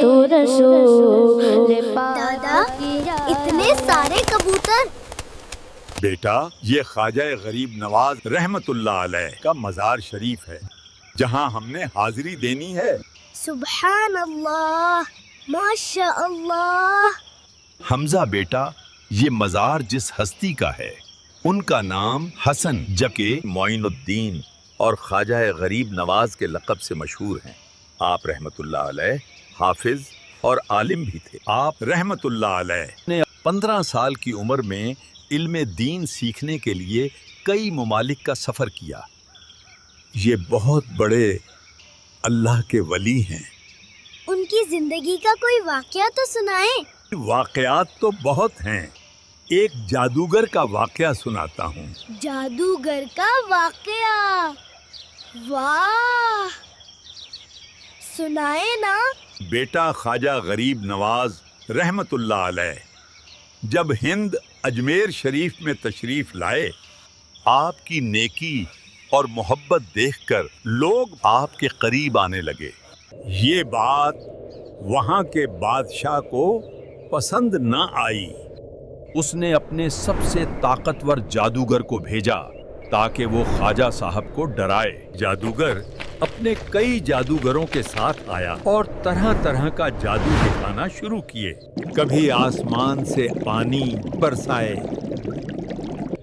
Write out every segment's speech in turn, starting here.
تو رسول دادا اتنے سارے کبوتر؟ بیٹا یہ خواجہ غریب نواز رحمت اللہ علیہ کا مزار شریف ہے جہاں ہم نے حاضری دینی ہے۔ سبحان اللہ، ماشاء اللہ۔ حمزہ بیٹا، یہ مزار جس ہستی کا ہے ان کا نام حسن جبکہ معین الدین اور خواجہ غریب نواز کے لقب سے مشہور ہیں۔ آپ رحمت اللہ علیہ حافظ اور عالم بھی تھے۔ آپ رحمت اللہ علیہ نے 15 سال کی عمر میں علم دین سیکھنے کے لیے کئی ممالک کا سفر کیا۔ یہ بہت بڑے اللہ کے ولی ہیں۔ ان کی زندگی کا کوئی واقعہ تو سنائیں۔ واقعات تو بہت ہیں، ایک جادوگر کا واقعہ سناتا ہوں۔ جادوگر کا واقعہ؟ واہ، سنائے نا۔ بیٹا خواجہ غریب نواز رحمت اللہ علیہ جب ہند اجمیر شریف میں تشریف لائے، آپ کی نیکی اور محبت دیکھ کر لوگ آپ کے قریب آنے لگے۔ یہ بات وہاں کے بادشاہ کو پسند نہ آئی۔ اس نے اپنے سب سے طاقتور جادوگر کو بھیجا تاکہ وہ خواجہ صاحب کو ڈرائے۔ جادوگر اپنے کئی جادوگروں کے ساتھ آیا اور طرح طرح کا جادو دکھانا شروع کیے۔ کبھی آسمان سے پانی برسائے،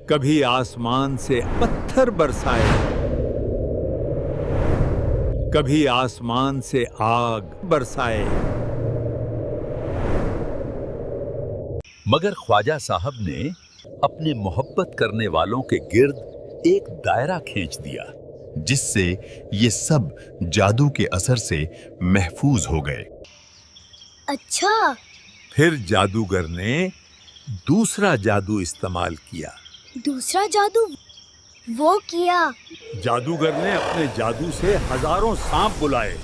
کبھی آسمان سے پتھر برسائے، کبھی آسمان سے آگ برسائے۔ مگر خواجہ صاحب نے اپنے محبت کرنے والوں کے گرد ایک دائرہ کھینچ دیا جس سے یہ سب جادو کے اثر سے محفوظ ہو گئے۔ اچھا، پھر جادوگر نے دوسرا جادو استعمال کیا۔ دوسرا جادو وہ کیا؟ جادوگر نے اپنے جادو سے ہزاروں سانپ بلائے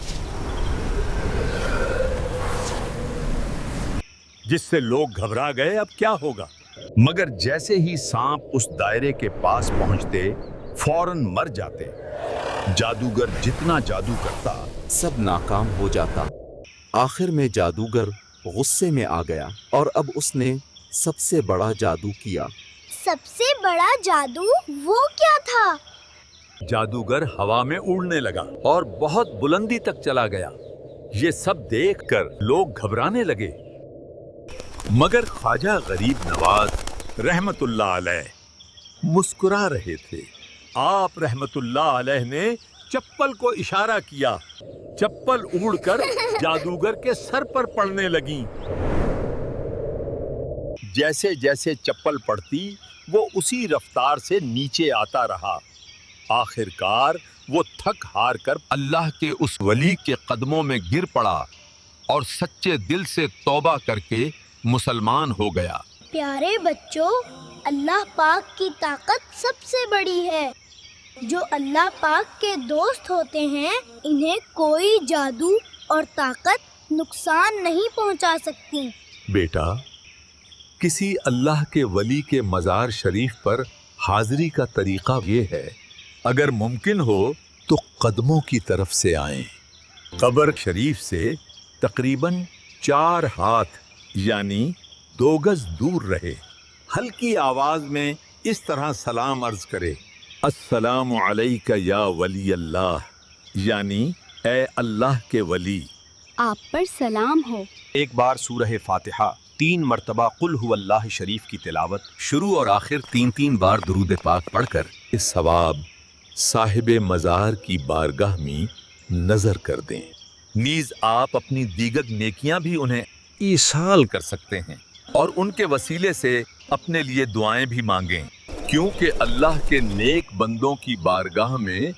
جس سے لوگ گھبرا گئے اب کیا ہوگا۔ مگر جیسے ہی سانپ اس دائرے کے پاس پہنچتے فوراً مر جاتے۔ جادوگر جتنا جادو کرتا سب ناکام ہو جاتا۔ آخر میں جادوگر غصے میں آ گیا اور اب اس نے سب سے بڑا جادو کیا۔ سب سے بڑا جادو وہ کیا تھا؟ جادوگر ہوا میں اڑنے لگا اور بہت بلندی تک چلا گیا۔ یہ سب دیکھ کر لوگ گھبرانے لگے، مگر خواجہ غریب نواز رحمت اللہ علیہ مسکرا رہے تھے۔ آپ رحمت اللہ علیہ نے چپل کو اشارہ کیا، چپل اڑ کر جادوگر کے سر پر پڑنے لگیں۔ جیسے جیسے چپل پڑتی وہ اسی رفتار سے نیچے آتا رہا۔ آخر کار وہ تھک ہار کر اللہ کے اس ولی کے قدموں میں گر پڑا اور سچے دل سے توبہ کر کے مسلمان ہو گیا۔ پیارے بچوں، اللہ پاک کی طاقت سب سے بڑی ہے۔ جو اللہ پاک کے دوست ہوتے ہیں انہیں کوئی جادو اور طاقت نقصان نہیں پہنچا سکتی۔ بیٹا، کسی اللہ کے ولی کے مزار شریف پر حاضری کا طریقہ یہ ہے، اگر ممکن ہو تو قدموں کی طرف سے آئیں۔ قبر شریف سے تقریباً 4 ہاتھ یعنی 2 گز دور رہے۔ ہلکی آواز میں اس طرح سلام عرض کرے، السلام علیک یا ولی اللہ، یعنی اے اللہ کے ولی، آپ پر سلام ہو۔ ایک بار سورہ فاتحہ 3 مرتبہ قل هو اللہ شریف کی تلاوت، شروع اور آخر 3 بار درود پاک پڑھ کر اس ثواب صاحب مزار کی بارگاہ میں نظر کر دیں۔ نیز آپ اپنی دیگر نیکیاں بھی انہیں ایصال کر سکتے ہیں اور ان کے وسیلے سے اپنے لیے دعائیں بھی مانگیں، کیونکہ اللہ کے نیک بندوں کی بارگاہ میں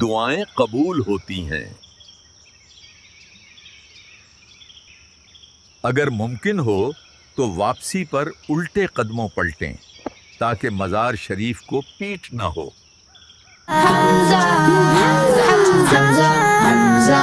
دعائیں قبول ہوتی ہیں۔ اگر ممکن ہو تو واپسی پر الٹے قدموں پلٹیں تاکہ مزار شریف کو پیٹ نہ ہو۔ حمزہ حمزہ حمزہ